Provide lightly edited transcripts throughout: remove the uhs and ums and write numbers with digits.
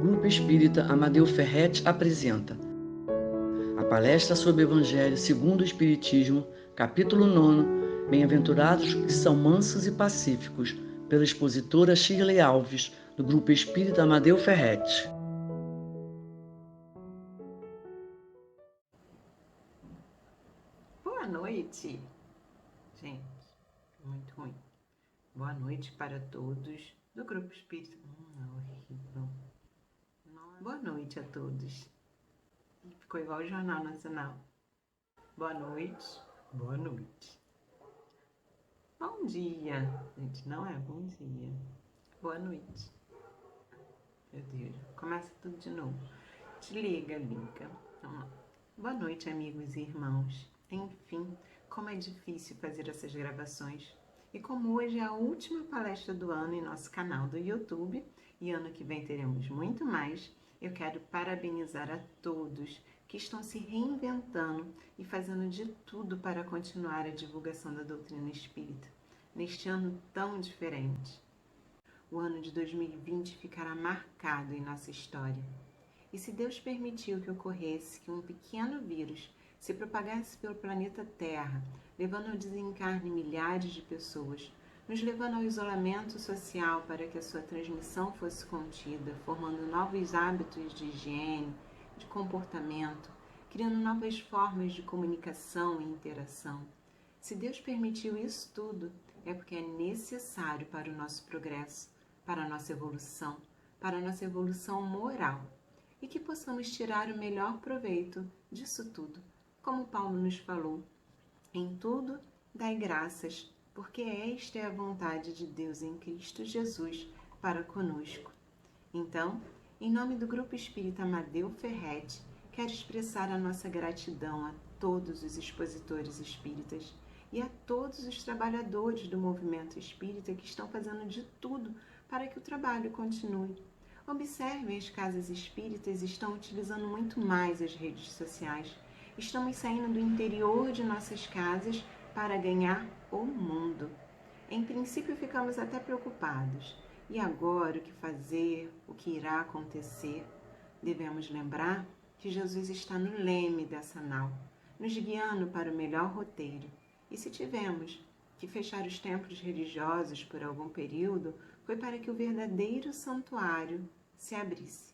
Grupo Espírita Amadeu Ferretti apresenta a palestra sobre o Evangelho segundo o Espiritismo, capítulo 9, Bem-aventurados os que são mansos e pacíficos, pela expositora Shirley Alves, do Grupo Espírita Amadeu Ferretti. Boa noite, gente, muito ruim. Boa noite para todos do Grupo Espírita. Horrível. Boa noite a todos. Ficou igual o Jornal Nacional. Boa noite, boa noite. Bom dia, gente, não é bom dia. Boa noite. Meu Deus, começa tudo de novo. Liga. Vamos lá. Boa noite, amigos e irmãos. Enfim, como é difícil fazer essas gravações. E como hoje é a última palestra do ano em nosso canal do YouTube, e ano que vem teremos muito mais, eu quero parabenizar a todos que estão se reinventando e fazendo de tudo para continuar a divulgação da doutrina espírita, neste ano tão diferente. O ano de 2020 ficará marcado em nossa história. E se Deus permitiu que ocorresse que um pequeno vírus se propagasse pelo planeta Terra, levando ao desencarne milhares de pessoas, nos levando ao isolamento social para que a sua transmissão fosse contida, formando novos hábitos de higiene, de comportamento, criando novas formas de comunicação e interação. Se Deus permitiu isso tudo, é porque é necessário para o nosso progresso, para a nossa evolução moral, e que possamos tirar o melhor proveito disso tudo. Como Paulo nos falou, em tudo dai graças, porque esta é a vontade de Deus em Cristo Jesus para conosco. Então, em nome do Grupo Espírita Amadeu Ferretti, quero expressar a nossa gratidão a todos os expositores espíritas e a todos os trabalhadores do movimento espírita que estão fazendo de tudo para que o trabalho continue. Observem, as casas espíritas estão utilizando muito mais as redes sociais. Estamos saindo do interior de nossas casas para ganhar o mundo. Em princípio, ficamos até preocupados. E agora, o que fazer? O que irá acontecer? Devemos lembrar que Jesus está no leme dessa nau, nos guiando para o melhor roteiro. E se tivemos que fechar os templos religiosos por algum período, foi para que o verdadeiro santuário se abrisse,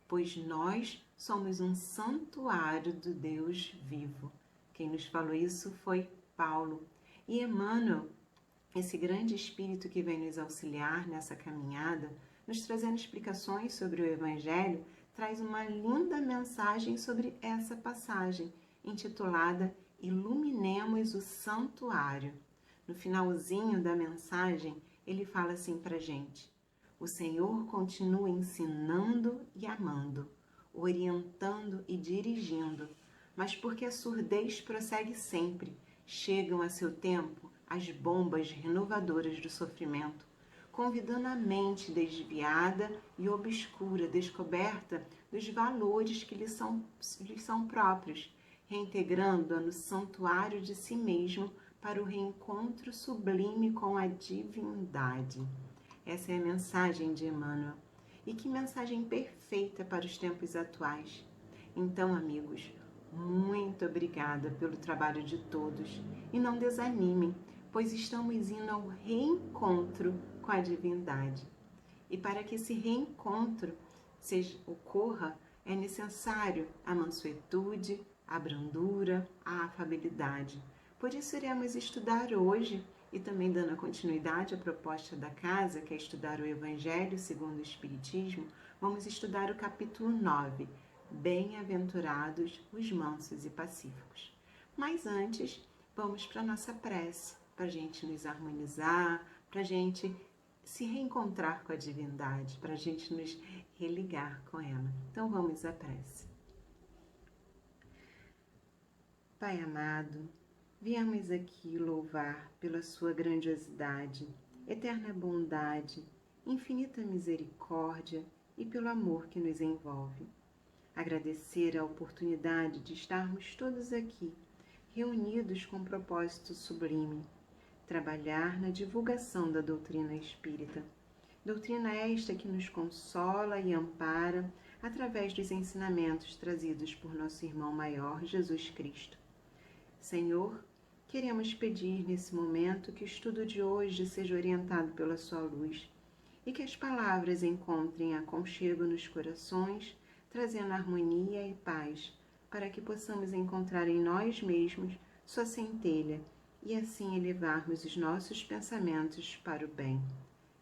pois nós somos um santuário do Deus vivo. Quem nos falou isso foi Paulo. E Emmanuel, esse grande espírito que vem nos auxiliar nessa caminhada, nos trazendo explicações sobre o Evangelho, traz uma linda mensagem sobre essa passagem, intitulada Iluminemos o Santuário. No finalzinho da mensagem, ele fala assim pra gente: o Senhor continua ensinando e amando, orientando e dirigindo, mas porque a surdez prossegue sempre, chegam a seu tempo as bombas renovadoras do sofrimento, convidando a mente desviada e obscura, descoberta dos valores que lhes são próprios, reintegrando-a no santuário de si mesmo para o reencontro sublime com a divindade. Essa é a mensagem de Emmanuel. E que mensagem perfeita para os tempos atuais. Então, amigos, muito obrigada pelo trabalho de todos. E não desanimem, pois estamos indo ao reencontro com a divindade. E para que esse reencontro ocorra, é necessário a mansuetude, a brandura, a afabilidade. Por isso iremos estudar hoje, e também dando continuidade à proposta da casa, que é estudar o Evangelho segundo o Espiritismo, vamos estudar o capítulo 9, Bem-aventurados os mansos e pacíficos. Mas antes, vamos para a nossa prece, para a gente nos harmonizar, para a gente se reencontrar com a divindade, para a gente nos religar com ela. Então vamos à prece. Pai amado, viemos aqui louvar pela sua grandiosidade, eterna bondade, infinita misericórdia e pelo amor que nos envolve. Agradecer a oportunidade de estarmos todos aqui, reunidos com um propósito sublime, trabalhar na divulgação da doutrina espírita, Doutrina esta que nos consola e ampara através dos ensinamentos trazidos por nosso irmão maior, Jesus Cristo. Senhor, queremos pedir nesse momento que o estudo de hoje seja orientado pela sua luz e que as palavras encontrem aconchego nos corações, trazendo harmonia e paz, para que possamos encontrar em nós mesmos sua centelha e assim elevarmos os nossos pensamentos para o bem.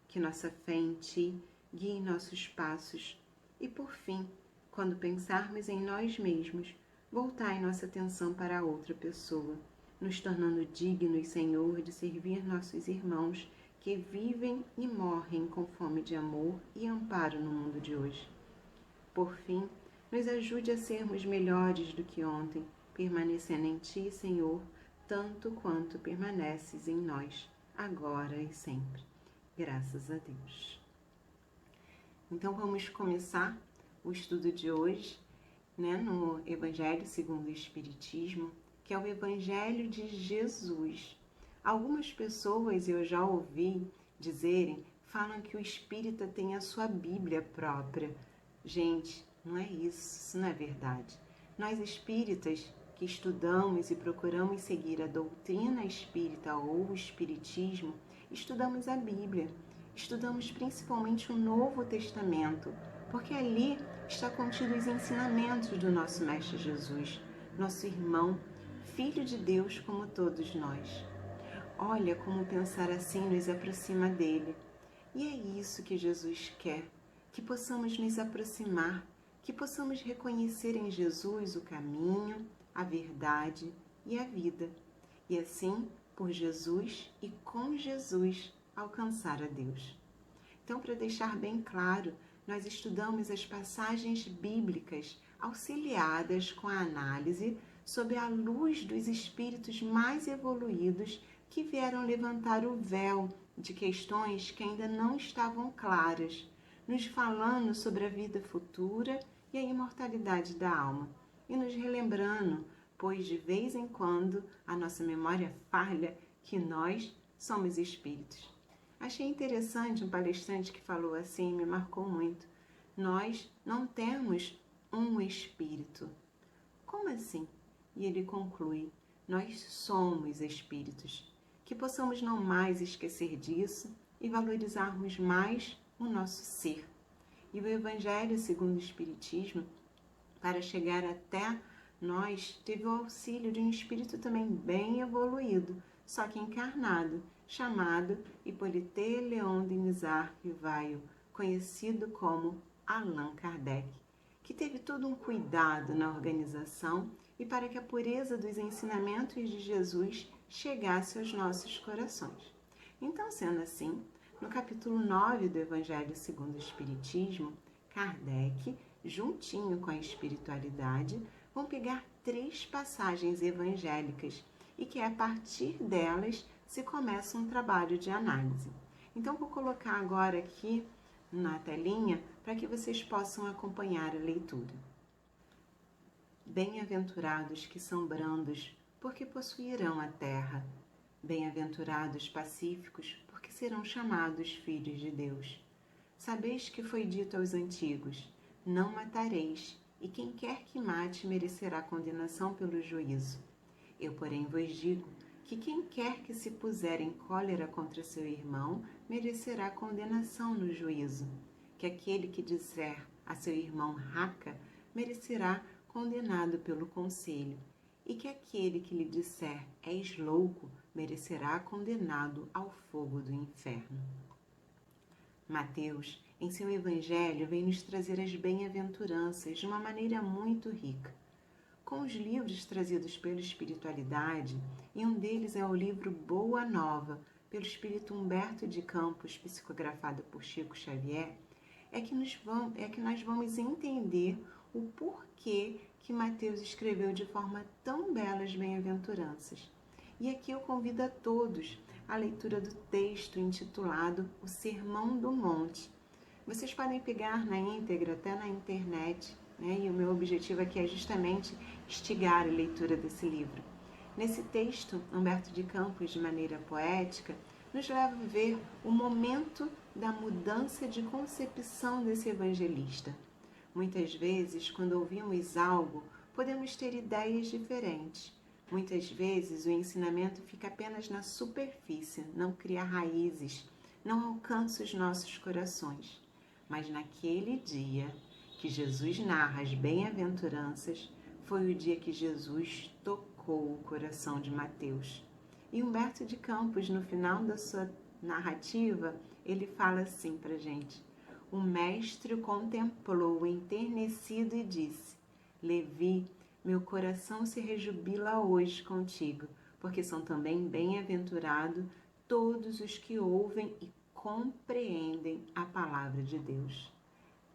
Que nossa fé em Ti guie nossos passos e, por fim, quando pensarmos em nós mesmos, voltai nossa atenção para a outra pessoa, nos tornando dignos, Senhor, de servir nossos irmãos que vivem e morrem com fome de amor e amparo no mundo de hoje. Por fim, nos ajude a sermos melhores do que ontem, permanecendo em Ti, Senhor, tanto quanto permaneces em nós, agora e sempre. Graças a Deus. Então vamos começar o estudo de hoje, no Evangelho segundo o Espiritismo, que é o Evangelho de Jesus. Algumas pessoas, eu já ouvi dizerem, falam que o espírita tem a sua Bíblia própria. Gente, não é isso não é verdade. Nós espíritas que estudamos e procuramos seguir a doutrina espírita ou o espiritismo, estudamos a Bíblia, estudamos principalmente o Novo Testamento, porque ali está contido os ensinamentos do nosso Mestre Jesus, nosso irmão, Filho de Deus como todos nós. Olha como pensar assim nos aproxima dele. E é isso que Jesus quer, que possamos nos aproximar, que possamos reconhecer em Jesus o caminho, a verdade e a vida. E assim, por Jesus e com Jesus, alcançar a Deus. Então, para deixar bem claro, nós estudamos as passagens bíblicas auxiliadas com a análise sob a luz dos espíritos mais evoluídos que vieram levantar o véu de questões que ainda não estavam claras, nos falando sobre a vida futura e a imortalidade da alma, e nos relembrando, pois de vez em quando a nossa memória falha, que nós somos espíritos. Achei interessante um palestrante que falou assim, me marcou muito. Nós não temos um espírito. Como assim? E ele conclui, nós somos espíritos. Que possamos não mais esquecer disso e valorizarmos mais o nosso ser. E o Evangelho segundo o Espiritismo, para chegar até nós, teve o auxílio de um espírito também bem evoluído, só que encarnado, chamado Hippolyte Léon Denis Rivaio, conhecido como Allan Kardec, que teve todo um cuidado na organização e para que a pureza dos ensinamentos de Jesus chegasse aos nossos corações. Então, sendo assim, no capítulo 9 do Evangelho segundo o Espiritismo, Kardec, juntinho com a espiritualidade, vão pegar 3 passagens evangélicas e que a partir delas se começa um trabalho de análise. Então, vou colocar agora aqui na telinha para que vocês possam acompanhar a leitura. Bem-aventurados que são brandos, porque possuirão a terra. Bem-aventurados pacíficos, porque serão chamados filhos de Deus. Sabeis que foi dito aos antigos, não matareis, e quem quer que mate merecerá condenação pelo juízo. Eu, porém, vos digo que quem quer que se puser em cólera contra seu irmão merecerá condenação no juízo, que aquele que disser a seu irmão raca merecerá condenado pelo conselho, e que aquele que lhe disser és louco merecerá condenado ao fogo do inferno. Mateus, em seu Evangelho, vem nos trazer as bem-aventuranças de uma maneira muito rica. Com os livros trazidos pela espiritualidade, e um deles é o livro Boa Nova, pelo espírito Humberto de Campos, psicografado por Chico Xavier, é que nós vamos entender o porquê que Mateus escreveu de forma tão bela as bem-aventuranças. E aqui eu convido a todos a leitura do texto intitulado O Sermão do Monte. Vocês podem pegar na íntegra até na internet, e o meu objetivo aqui é justamente instigar a leitura desse livro. Nesse texto, Humberto de Campos, de maneira poética, nos leva a ver o momento da mudança de concepção desse evangelista. Muitas vezes, quando ouvimos algo, podemos ter ideias diferentes. Muitas vezes, o ensinamento fica apenas na superfície, não cria raízes, não alcança os nossos corações. Mas naquele dia que Jesus narra as bem-aventuranças, foi o dia que Jesus tocou o coração de Mateus. E Humberto de Campos, no final da sua narrativa, ele fala assim pra gente: o mestre o contemplou enternecido e disse: Levi, meu coração se rejubila hoje contigo, porque são também bem-aventurados todos os que ouvem e compreendem a palavra de Deus.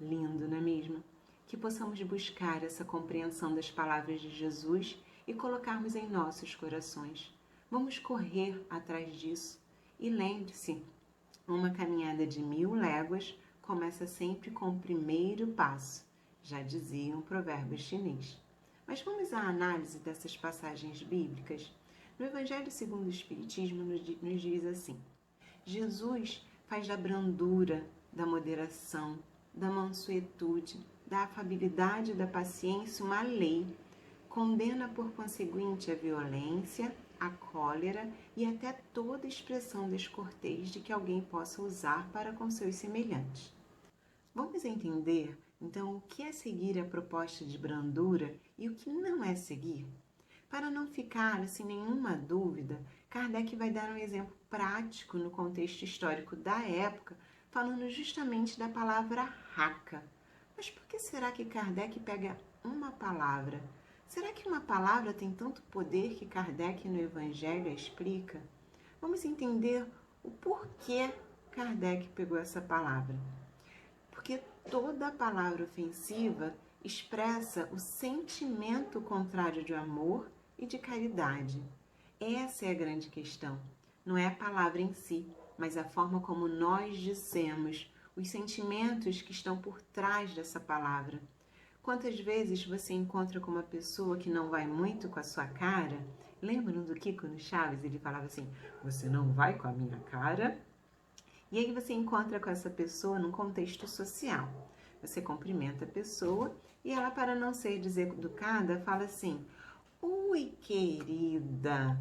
Lindo, não é mesmo? Que possamos buscar essa compreensão das palavras de Jesus e colocarmos em nossos corações. Vamos correr atrás disso. E lembre-se, uma caminhada de 1000 léguas começa sempre com o primeiro passo, já dizia um provérbio chinês. Mas vamos à análise dessas passagens bíblicas. No Evangelho segundo o Espiritismo nos diz assim: Jesus faz da brandura, da moderação, da mansuetude, da afabilidade e da paciência uma lei. Condena por conseguinte a violência, a cólera e até toda expressão descortês de que alguém possa usar para com seus semelhantes. Vamos entender, então, o que é seguir a proposta de brandura e o que não é seguir? Para não ficar sem nenhuma dúvida, Kardec vai dar um exemplo prático no contexto histórico da época, falando justamente da palavra raca. Mas por que será que Kardec pega uma palavra? Será que uma palavra tem tanto poder que Kardec no Evangelho explica? Vamos entender o porquê Kardec pegou essa palavra. Porque toda palavra ofensiva expressa o sentimento contrário de amor e de caridade. Essa é a grande questão. Não é a palavra em si, mas a forma como nós dizemos, os sentimentos que estão por trás dessa palavra. Quantas vezes você encontra com uma pessoa que não vai muito com a sua cara? Lembram do Kiko no Chaves? Ele falava assim: você não vai com a minha cara? E aí você encontra com essa pessoa num contexto social. Você cumprimenta a pessoa e ela, para não ser deseducada, fala assim: oi, querida.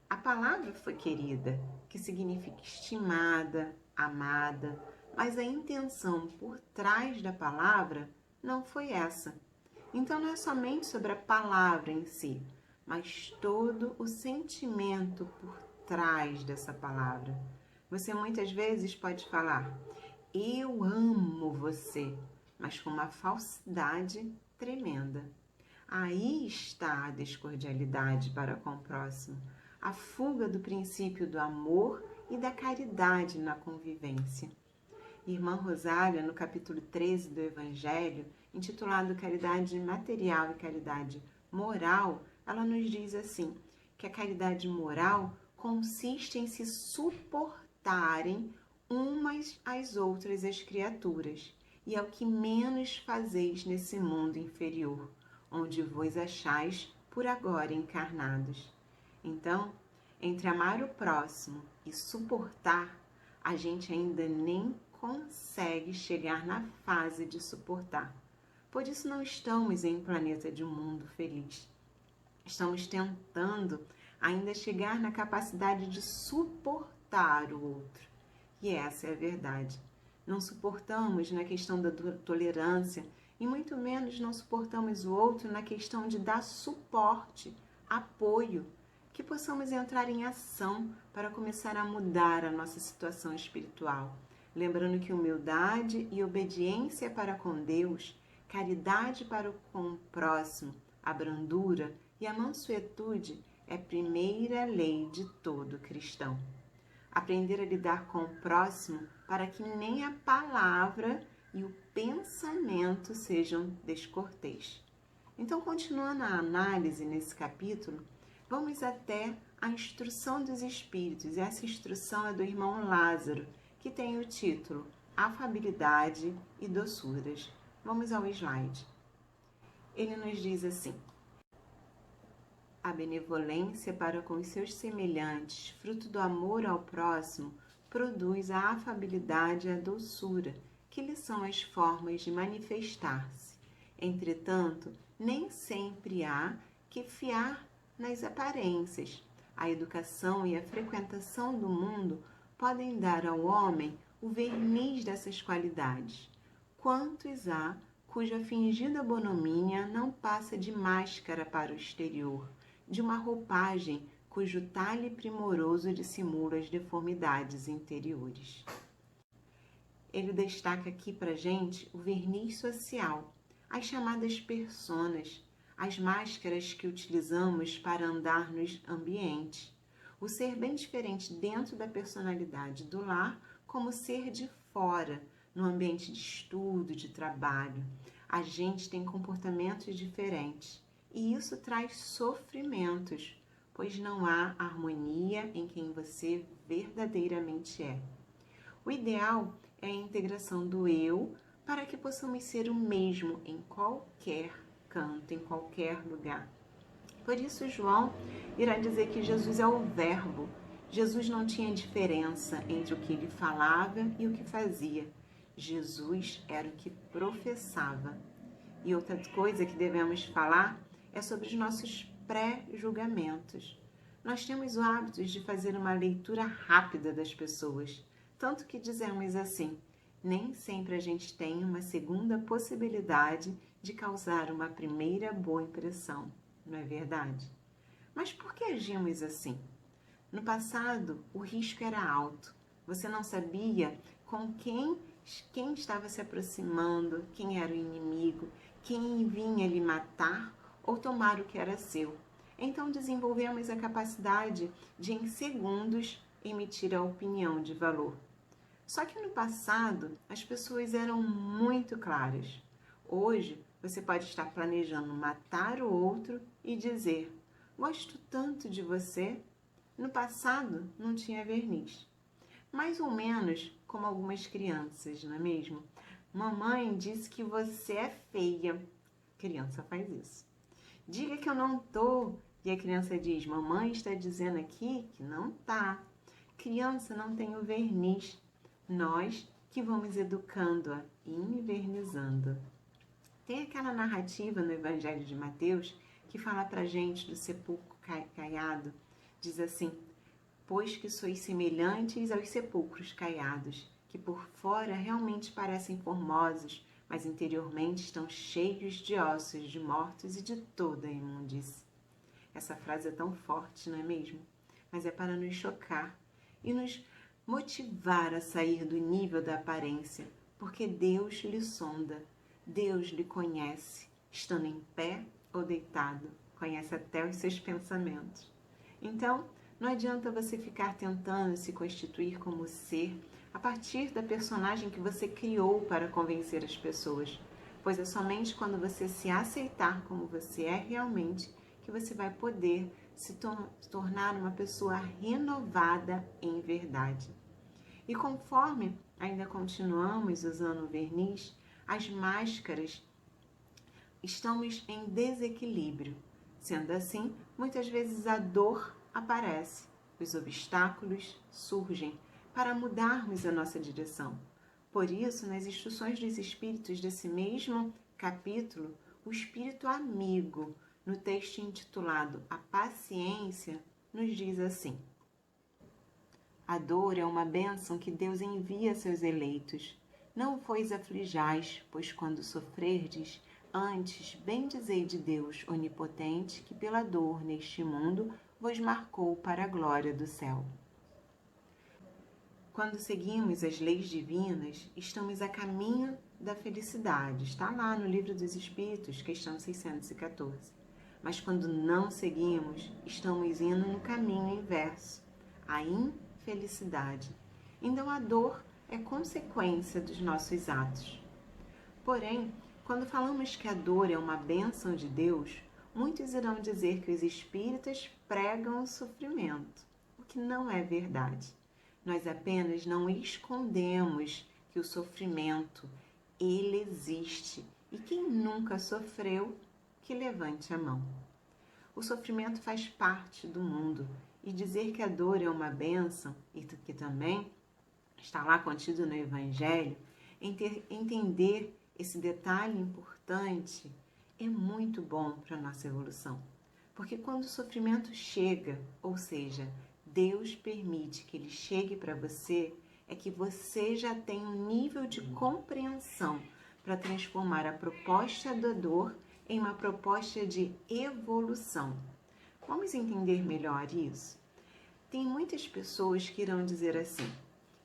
A palavra foi querida, que significa estimada, amada, mas a intenção por trás da palavra não foi essa. Então não é somente sobre a palavra em si, mas todo o sentimento por trás dessa palavra. Você muitas vezes pode falar: eu amo você, mas com uma falsidade tremenda. Aí está a descordialidade para com o próximo, a fuga do princípio do amor e da caridade na convivência. Irmã Rosália, no capítulo 13 do Evangelho, intitulado Caridade Material e Caridade Moral, ela nos diz assim, que a caridade moral consiste em se suportarem umas às outras as criaturas, e é o que menos fazeis nesse mundo inferior, onde vos achais por agora encarnados. Então, entre amar o próximo e suportar, a gente ainda nem consegue chegar na fase de suportar. Por isso não estamos em um planeta de um mundo feliz. Estamos tentando ainda chegar na capacidade de suportar o outro. E essa é a verdade. Não suportamos na questão da tolerância e muito menos não suportamos o outro na questão de dar suporte, apoio, que possamos entrar em ação para começar a mudar a nossa situação espiritual. Lembrando que humildade e obediência para com Deus, caridade para com o próximo, a brandura e a mansuetude é a primeira lei de todo cristão. Aprender a lidar com o próximo para que nem a palavra e o pensamento sejam descortês. Então, continuando a análise nesse capítulo, vamos até a instrução dos Espíritos. E essa instrução é do irmão Lázaro, que tem o título Afabilidade e Doçuras. Vamos ao slide. Ele nos diz assim: a benevolência para com os seus semelhantes, fruto do amor ao próximo, produz a afabilidade e a doçura, que lhe são as formas de manifestar-se. Entretanto, nem sempre há que fiar nas aparências. A educação e a frequentação do mundo podem dar ao homem o verniz dessas qualidades. Quantos há cuja fingida bonomínia não passa de máscara para o exterior, de uma roupagem cujo talhe primoroso dissimula as deformidades interiores. Ele destaca aqui para gente o verniz social, as chamadas personas, as máscaras que utilizamos para andar nos ambientes. O ser bem diferente dentro da personalidade do lar, como ser de fora, no ambiente de estudo, de trabalho. A gente tem comportamentos diferentes e isso traz sofrimentos, pois não há harmonia em quem você verdadeiramente é. O ideal é a integração do eu para que possamos ser o mesmo em qualquer canto, em qualquer lugar. Por isso, João irá dizer que Jesus é o Verbo. Jesus não tinha diferença entre o que ele falava e o que fazia. Jesus era o que professava. E outra coisa que devemos falar é sobre os nossos pré-julgamentos. Nós temos o hábito de fazer uma leitura rápida das pessoas, tanto que dizemos assim: nem sempre a gente tem uma segunda possibilidade de causar uma primeira boa impressão, não é verdade? Mas por que agimos assim? No passado, o risco era alto. Você não sabia com quem estava se aproximando, quem era o inimigo, quem vinha lhe matar ou tomar o que era seu. Então desenvolvemos a capacidade de, em segundos, emitir a opinião de valor. Só que no passado, as pessoas eram muito claras. Hoje, você pode estar planejando matar o outro e dizer: gosto tanto de você. No passado, não tinha verniz. Mais ou menos como algumas crianças, não é mesmo? Mamãe disse que você é feia. Criança faz isso. Diga que eu não tô. E a criança diz: mamãe está dizendo aqui que não tá. Criança não tem o verniz. Nós que vamos educando-a e invernizando. Tem aquela narrativa no Evangelho de Mateus que fala pra gente do sepulcro caiado. Diz assim: pois que sois semelhantes aos sepulcros caiados, que por fora realmente parecem formosos, mas interiormente estão cheios de ossos de mortos e de toda a imundície. Essa frase é tão forte, não é mesmo? Mas é para nos chocar e nos motivar a sair do nível da aparência, porque Deus lhe sonda, Deus lhe conhece, estando em pé ou deitado, conhece até os seus pensamentos. Então, não adianta você ficar tentando se constituir como ser a partir da personagem que você criou para convencer as pessoas, pois é somente quando você se aceitar como você é realmente que você vai poder se tornar uma pessoa renovada em verdade. E conforme ainda continuamos usando o verniz, as máscaras estamos em desequilíbrio. Sendo assim, muitas vezes a dor aparece, os obstáculos surgem para mudarmos a nossa direção. Por isso, nas instruções dos Espíritos desse mesmo capítulo, o Espírito amigo, no texto intitulado A Paciência, nos diz assim: a dor é uma bênção que Deus envia a seus eleitos. Não vos aflijais, pois quando sofrerdes, antes bendizei de Deus onipotente, que pela dor neste mundo vos marcou para a glória do céu. Quando seguimos as leis divinas, estamos a caminho da felicidade. Está lá no Livro dos Espíritos, questão 614. Mas quando não seguimos, estamos indo no caminho inverso, a infelicidade. Então a dor é consequência dos nossos atos. Porém, quando falamos que a dor é uma bênção de Deus, muitos irão dizer que os espíritas pregam o sofrimento, o que não é verdade. Nós apenas não escondemos que o sofrimento, ele existe, e quem nunca sofreu, que levante a mão. O sofrimento faz parte do mundo, e dizer que a dor é uma bênção e que também está lá contido no Evangelho, entender esse detalhe importante é muito bom para a nossa evolução. Porque quando o sofrimento chega, ou seja, Deus permite que ele chegue para você, é que você já tem um nível de compreensão para transformar a proposta da dor em uma proposta de evolução. Vamos entender melhor isso? Tem muitas pessoas que irão dizer assim: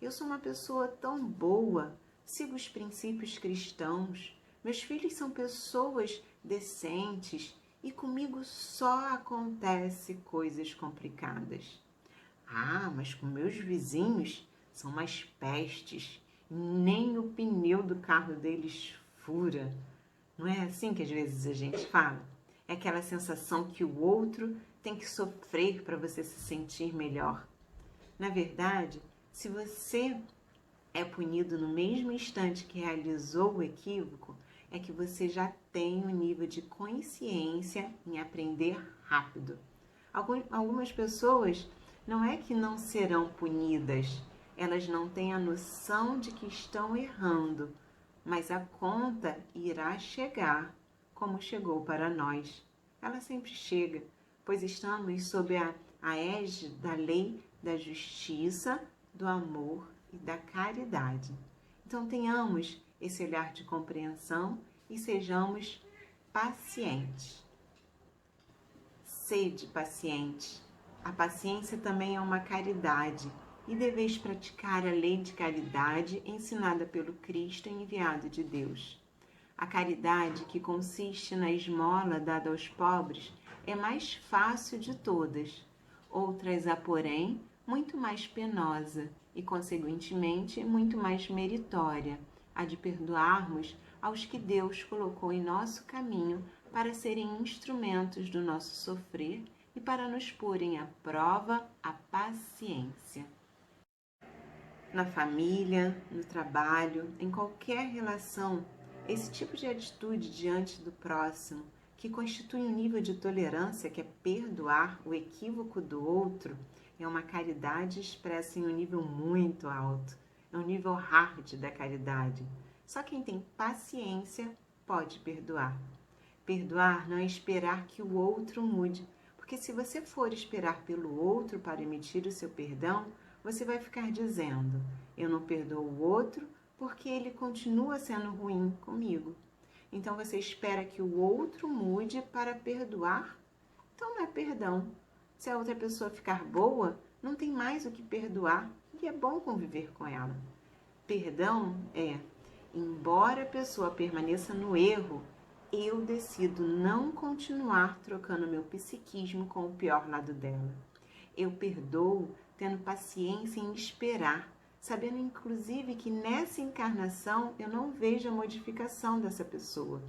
eu sou uma pessoa tão boa, sigo os princípios cristãos, meus filhos são pessoas decentes e comigo só acontece coisas complicadas. Ah, mas com meus vizinhos são mais pestes, nem o pneu do carro deles fura. Não é assim que às vezes a gente fala? É aquela sensação que o outro tem que sofrer para você se sentir melhor. Na verdade, se você é punido no mesmo instante que realizou o equívoco, é que você já tem um nível de consciência em aprender rápido. Algumas pessoas não é que não serão punidas, elas não têm a noção de que estão errando, mas a conta irá chegar como chegou para nós. Ela sempre chega, pois estamos sob a égide da lei da justiça, do amor e da caridade. Então tenhamos esse olhar de compreensão e sejamos pacientes. Sede paciente. A paciência também é uma caridade e deveis praticar a lei de caridade ensinada pelo Cristo enviado de Deus. A caridade, que consiste na esmola dada aos pobres, é mais fácil de todas. Outras há, porém, muito mais penosa e, consequentemente, muito mais meritória, a de perdoarmos aos que Deus colocou em nosso caminho para serem instrumentos do nosso sofrer e para nos porem à prova a paciência. Na família, no trabalho, em qualquer relação, esse tipo de atitude diante do próximo, que constitui um nível de tolerância que é perdoar o equívoco do outro, é uma caridade expressa em um nível muito alto, é um nível hard da caridade. Só quem tem paciência pode perdoar. Perdoar não é esperar que o outro mude, porque se você for esperar pelo outro para emitir o seu perdão, você vai ficar dizendo: eu não perdoo o outro porque ele continua sendo ruim comigo. Então você espera que o outro mude para perdoar? Então não é perdão. Se a outra pessoa ficar boa, não tem mais o que perdoar e é bom conviver com ela. Perdão é, embora a pessoa permaneça no erro, eu decido não continuar trocando meu psiquismo com o pior lado dela. Eu perdoo tendo paciência em esperar, sabendo inclusive que nessa encarnação eu não vejo a modificação dessa pessoa.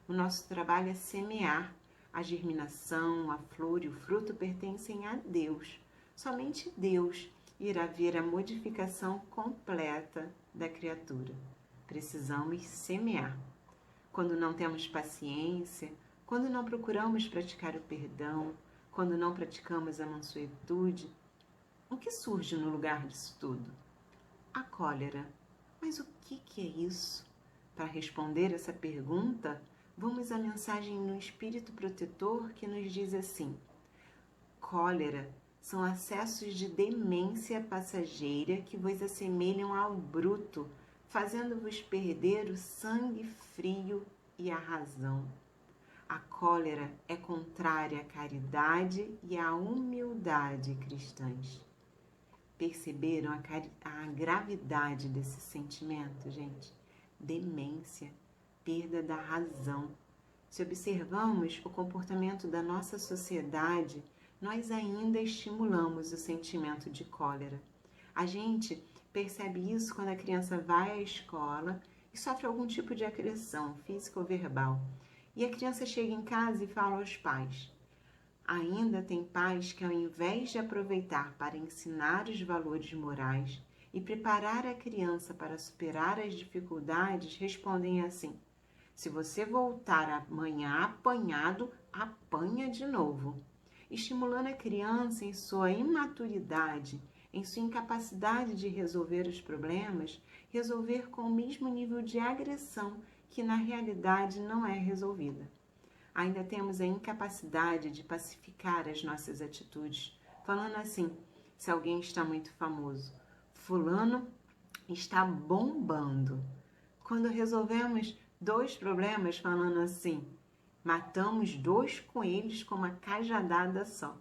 O nosso trabalho é semear. A germinação, a flor e o fruto pertencem a Deus. Somente Deus irá ver a modificação completa da criatura. Precisamos semear. Quando não temos paciência, quando não procuramos praticar o perdão, quando não praticamos a mansuetude, o que surge no lugar disso tudo? A cólera. Mas o que é isso? Para responder essa pergunta, vamos à mensagem no Espírito Protetor que nos diz assim: cólera são acessos de demência passageira que vos assemelham ao bruto, fazendo-vos perder o sangue frio e a razão. A cólera é contrária à caridade e à humildade cristãs. Perceberam a gravidade desse sentimento, gente? Demência, perda da razão. Se observamos o comportamento da nossa sociedade, nós ainda estimulamos o sentimento de cólera. A gente percebe isso quando a criança vai à escola e sofre algum tipo de agressão física ou verbal. E a criança chega em casa e fala aos pais. Ainda tem pais que, ao invés de aproveitar para ensinar os valores morais e preparar a criança para superar as dificuldades, respondem assim: se você voltar amanhã apanhado, apanha de novo. Estimulando a criança em sua imaturidade em sua incapacidade de resolver os problemas, resolver com o mesmo nível de agressão que na realidade não é resolvida. Ainda temos a incapacidade de pacificar as nossas atitudes, falando assim: se alguém está muito famoso, fulano está bombando. Quando resolvemos 2 problemas falando assim: matamos 2 coelhos com uma cajadada só.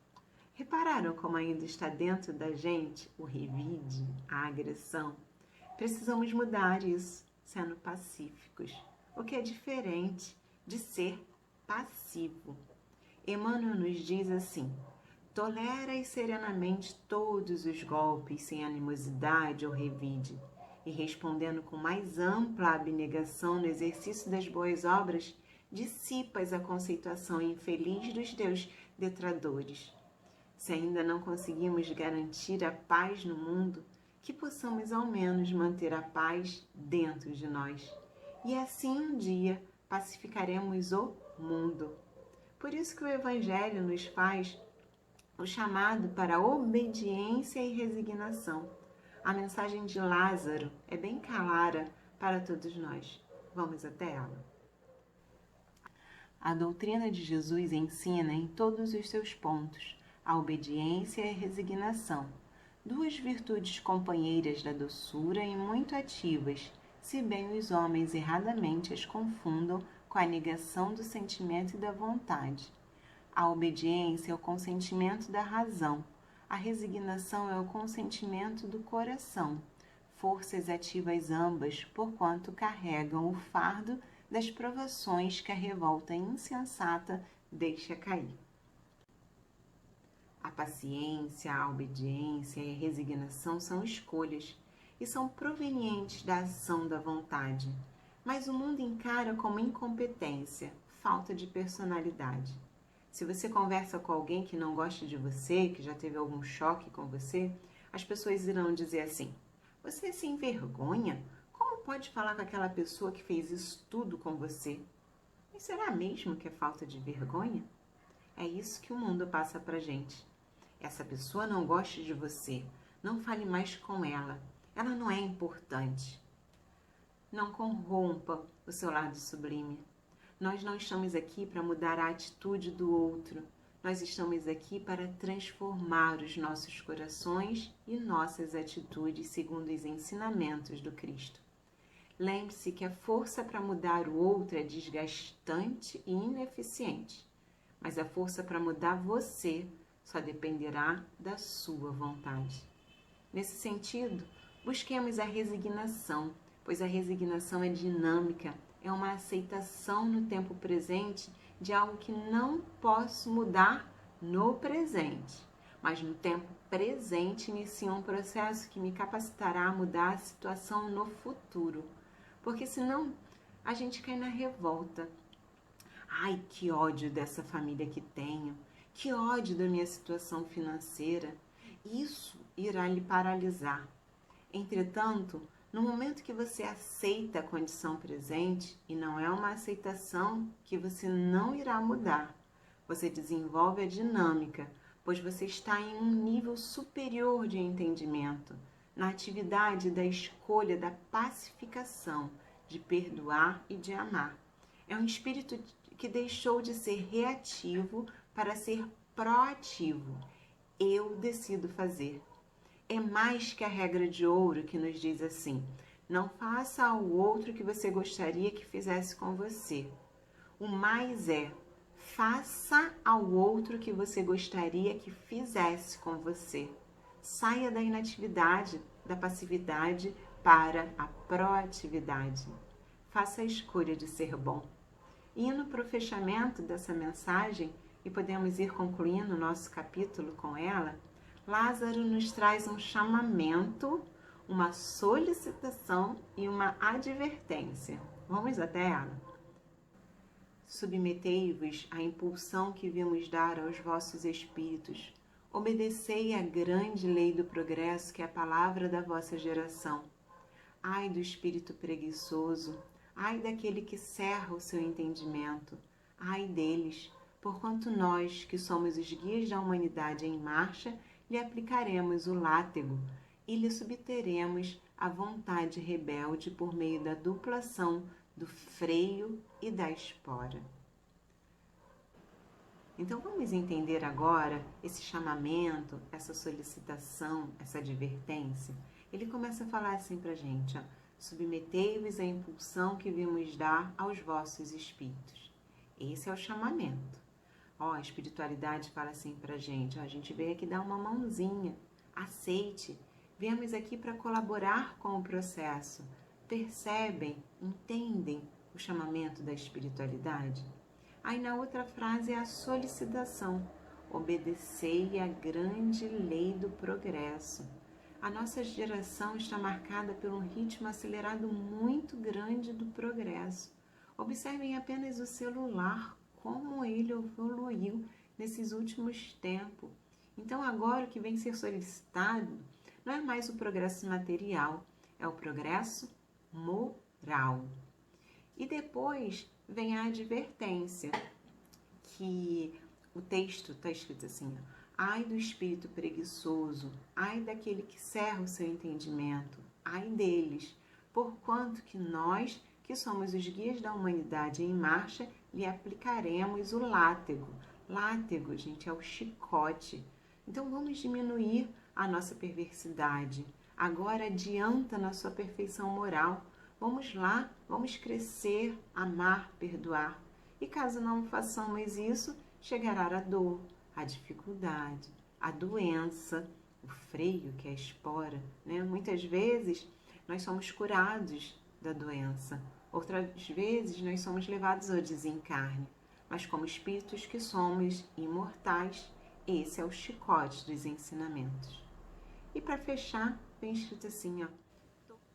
Repararam como ainda está dentro da gente o revide, a agressão? Precisamos mudar isso, sendo pacíficos, o que é diferente de ser passivo. Emmanuel nos diz assim: tolerai serenamente todos os golpes sem animosidade ou revide, e respondendo com mais ampla abnegação no exercício das boas obras, dissipas a conceituação infeliz dos teus detratores. Se ainda não conseguimos garantir a paz no mundo, que possamos ao menos manter a paz dentro de nós. E assim um dia pacificaremos o mundo. Por isso que o Evangelho nos faz o chamado para obediência e resignação. A mensagem de Lázaro é bem clara para todos nós. Vamos até ela. A doutrina de Jesus ensina em todos os seus pontos a obediência e a resignação, 2 virtudes companheiras da doçura e muito ativas, se bem os homens erradamente as confundam com a negação do sentimento e da vontade. A obediência é o consentimento da razão, a resignação é o consentimento do coração, forças ativas ambas, porquanto carregam o fardo das provações que a revolta insensata deixa cair. A paciência, a obediência e a resignação são escolhas e são provenientes da ação da vontade, mas o mundo encara como incompetência, falta de personalidade. Se você conversa com alguém que não gosta de você, que já teve algum choque com você, as pessoas irão dizer assim: você se envergonha? Como pode falar com aquela pessoa que fez isso tudo com você? Mas será mesmo que é falta de vergonha? É isso que o mundo passa pra gente. Essa pessoa não gosta de você, não fale mais com ela, ela não é importante. Não corrompa o seu lado sublime. Nós não estamos aqui para mudar a atitude do outro, nós estamos aqui para transformar os nossos corações e nossas atitudes segundo os ensinamentos do Cristo. Lembre-se que a força para mudar o outro é desgastante e ineficiente, mas a força para mudar você só dependerá da sua vontade. Nesse sentido, busquemos a resignação, pois a resignação é dinâmica, é uma aceitação no tempo presente de algo que não posso mudar no presente, mas no tempo presente inicia um processo que me capacitará a mudar a situação no futuro, porque senão a gente cai na revolta. Ai, que ódio dessa família que tenho, que ódio da minha situação financeira. Isso irá lhe paralisar. Entretanto, no momento que você aceita a condição presente, e não é uma aceitação que você não irá mudar, você desenvolve a dinâmica, pois você está em um nível superior de entendimento, na atividade da escolha da pacificação, de perdoar e de amar. É um espírito que deixou de ser reativo para ser proativo. Eu decido fazer. É mais que a regra de ouro que nos diz assim: não faça ao outro o que você gostaria que fizesse com você. O mais é: faça ao outro o que você gostaria que fizesse com você. Saia da inatividade, da passividade para a proatividade. Faça a escolha de ser bom. Indo para o fechamento dessa mensagem, e podemos ir concluindo o nosso capítulo com ela, Lázaro nos traz um chamamento, uma solicitação e uma advertência. Vamos até ela. Submetei-vos à impulsão que vimos dar aos vossos espíritos. Obedecei à grande lei do progresso que é a palavra da vossa geração. Ai do espírito preguiçoso, ai daquele que cerra o seu entendimento, ai deles, porquanto nós, que somos os guias da humanidade em marcha, lhe aplicaremos o látego e lhe subteremos a vontade rebelde por meio da dupla ação do freio e da espora. Então vamos entender agora esse chamamento, essa solicitação, essa advertência. Ele começa a falar assim pra gente, ó: submetei-vos à impulsão que vimos dar aos vossos espíritos. Esse é o chamamento. Ó, a espiritualidade fala assim pra gente, ó, a gente veio aqui dar uma mãozinha, aceite, viemos aqui para colaborar com o processo. Percebem, entendem o chamamento da espiritualidade? Aí na outra frase é a solicitação. Obedecei à grande lei do progresso. A nossa geração está marcada por um ritmo acelerado muito grande do progresso. Observem apenas o celular, como ele evoluiu nesses últimos tempos. Então agora o que vem ser solicitado não é mais o progresso material, é o progresso moral. E depois vem a advertência, que o texto está escrito assim, ó: ai do espírito preguiçoso, ai daquele que cerra o seu entendimento, ai deles, porquanto que nós, que somos os guias da humanidade em marcha, lhe aplicaremos o látego. Látego, gente, é o chicote. Então vamos diminuir a nossa perversidade. Agora adianta na sua perfeição moral. Vamos lá, vamos crescer, amar, perdoar. E caso não façamos isso, chegará a dor, a dificuldade, a doença, o freio, que é a espora, né? Muitas vezes nós somos curados da doença, outras vezes nós somos levados ao desencarne, mas como espíritos que somos imortais, esse é o chicote dos ensinamentos. E para fechar, vem escrito assim, ó: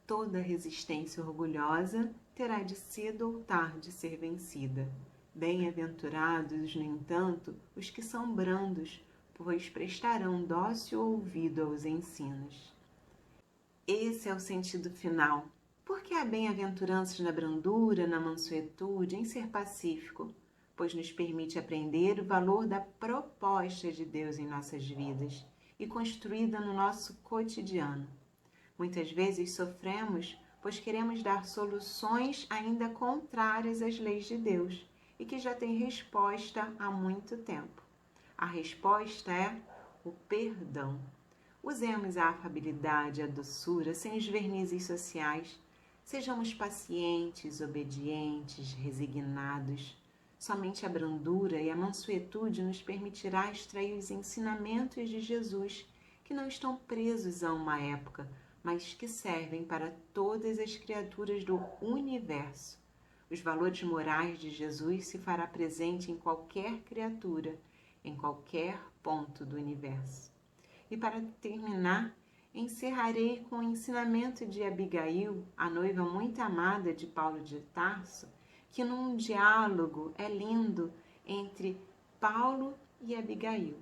toda resistência orgulhosa terá de cedo ou tarde ser vencida. Bem-aventurados, no entanto, os que são brandos, pois prestarão dócil ouvido aos ensinos. Esse é o sentido final. Porque há bem-aventuranças na brandura, na mansuetude, em ser pacífico, pois nos permite aprender o valor da proposta de Deus em nossas vidas e construída no nosso cotidiano. Muitas vezes sofremos, pois queremos dar soluções ainda contrárias às leis de Deus e que já têm resposta há muito tempo. A resposta é o perdão. Usemos a afabilidade, a doçura, sem os vernizes sociais. Sejamos pacientes, obedientes, resignados. Somente a brandura e a mansuetude nos permitirá extrair os ensinamentos de Jesus, que não estão presos a uma época, mas que servem para todas as criaturas do universo. Os valores morais de Jesus se fará presente em qualquer criatura, em qualquer ponto do universo. E para terminar, encerrarei com o ensinamento de Abigail, a noiva muito amada de Paulo de Tarso, que num diálogo é lindo entre Paulo e Abigail.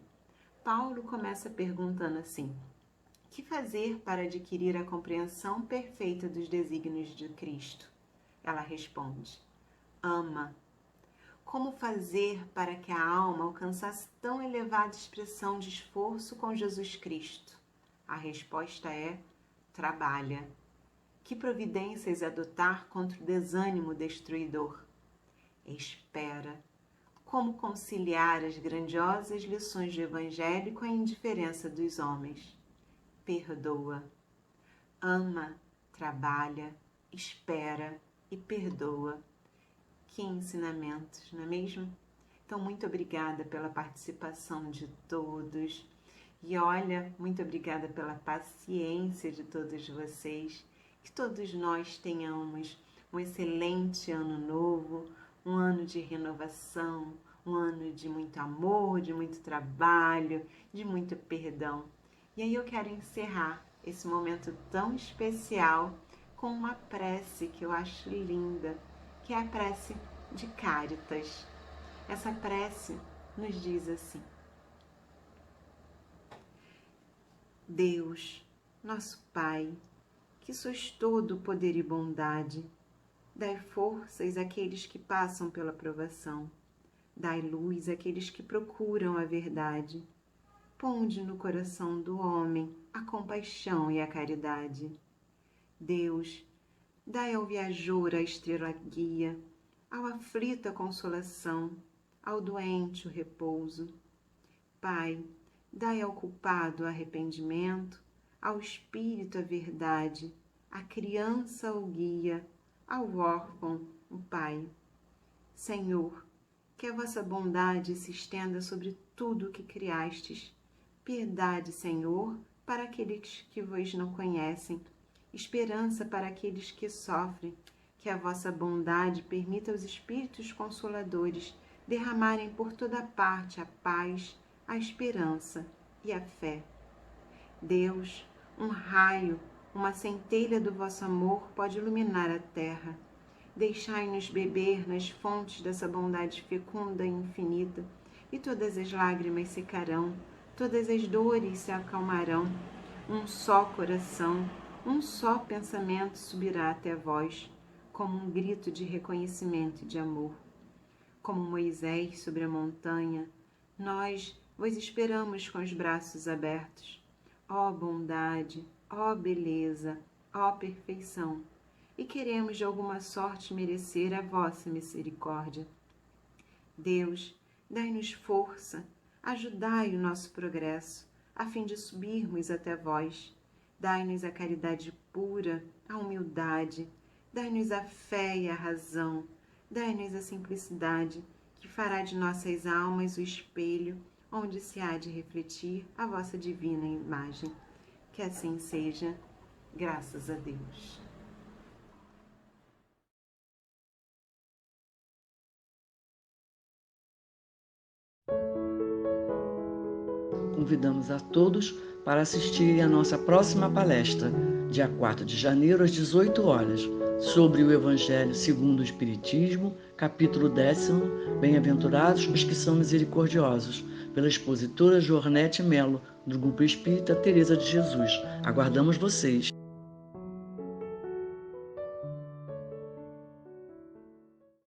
Paulo começa perguntando assim: que fazer para adquirir a compreensão perfeita dos desígnios de Cristo? Ela responde: ama. Como fazer para que a alma alcançasse tão elevada expressão de esforço com Jesus Cristo? A resposta é: trabalha. Que providências adotar contra o desânimo destruidor? Espera. Como conciliar as grandiosas lições do Evangelho com a indiferença dos homens? Perdoa. Ama, trabalha, espera e perdoa. Que ensinamentos, não é mesmo? Então, muito obrigada pela participação de todos. E olha, muito obrigada pela paciência de todos vocês. Que todos nós tenhamos um excelente ano novo, um ano de renovação, um ano de muito amor, de muito trabalho, de muito perdão. E aí eu quero encerrar esse momento tão especial com uma prece que eu acho linda, que é a prece de Cáritas. Essa prece nos diz assim: Deus, nosso Pai, que sois todo poder e bondade, dai forças àqueles que passam pela provação, dai luz àqueles que procuram a verdade, ponde no coração do homem a compaixão e a caridade. Deus, dai ao viajor a estrela guia, ao aflito a consolação, ao doente o repouso. Pai, dai ao culpado o arrependimento, ao espírito a verdade, à criança o guia, ao órfão o Pai. Senhor, que a vossa bondade se estenda sobre tudo o que criastes. Piedade, Senhor, para aqueles que vos não conhecem, esperança para aqueles que sofrem. Que a vossa bondade permita aos Espíritos Consoladores derramarem por toda parte a paz, a esperança e a fé. Deus, um raio, uma centelha do vosso amor pode iluminar a terra. Deixai-nos beber nas fontes dessa bondade fecunda e infinita, e todas as lágrimas secarão, todas as dores se acalmarão. Um só coração, um só pensamento subirá até vós, como um grito de reconhecimento e de amor. Como Moisés sobre a montanha, nós vos esperamos com os braços abertos. Ó bondade, ó beleza, ó perfeição, e queremos de alguma sorte merecer a vossa misericórdia. Deus, dai-nos força, ajudai o nosso progresso, a fim de subirmos até vós. Dai-nos a caridade pura, a humildade, dai-nos a fé e a razão, dai-nos a simplicidade, que fará de nossas almas o espelho, onde se há de refletir a vossa divina imagem. Que assim seja, graças a Deus. Convidamos a todos para assistirem à nossa próxima palestra, dia 4 de janeiro, às 18 horas, sobre o Evangelho segundo o Espiritismo, capítulo 10º, Bem-aventurados os que são misericordiosos, pela expositora Joanete Melo, do Grupo Espírita Teresa de Jesus. Aguardamos vocês!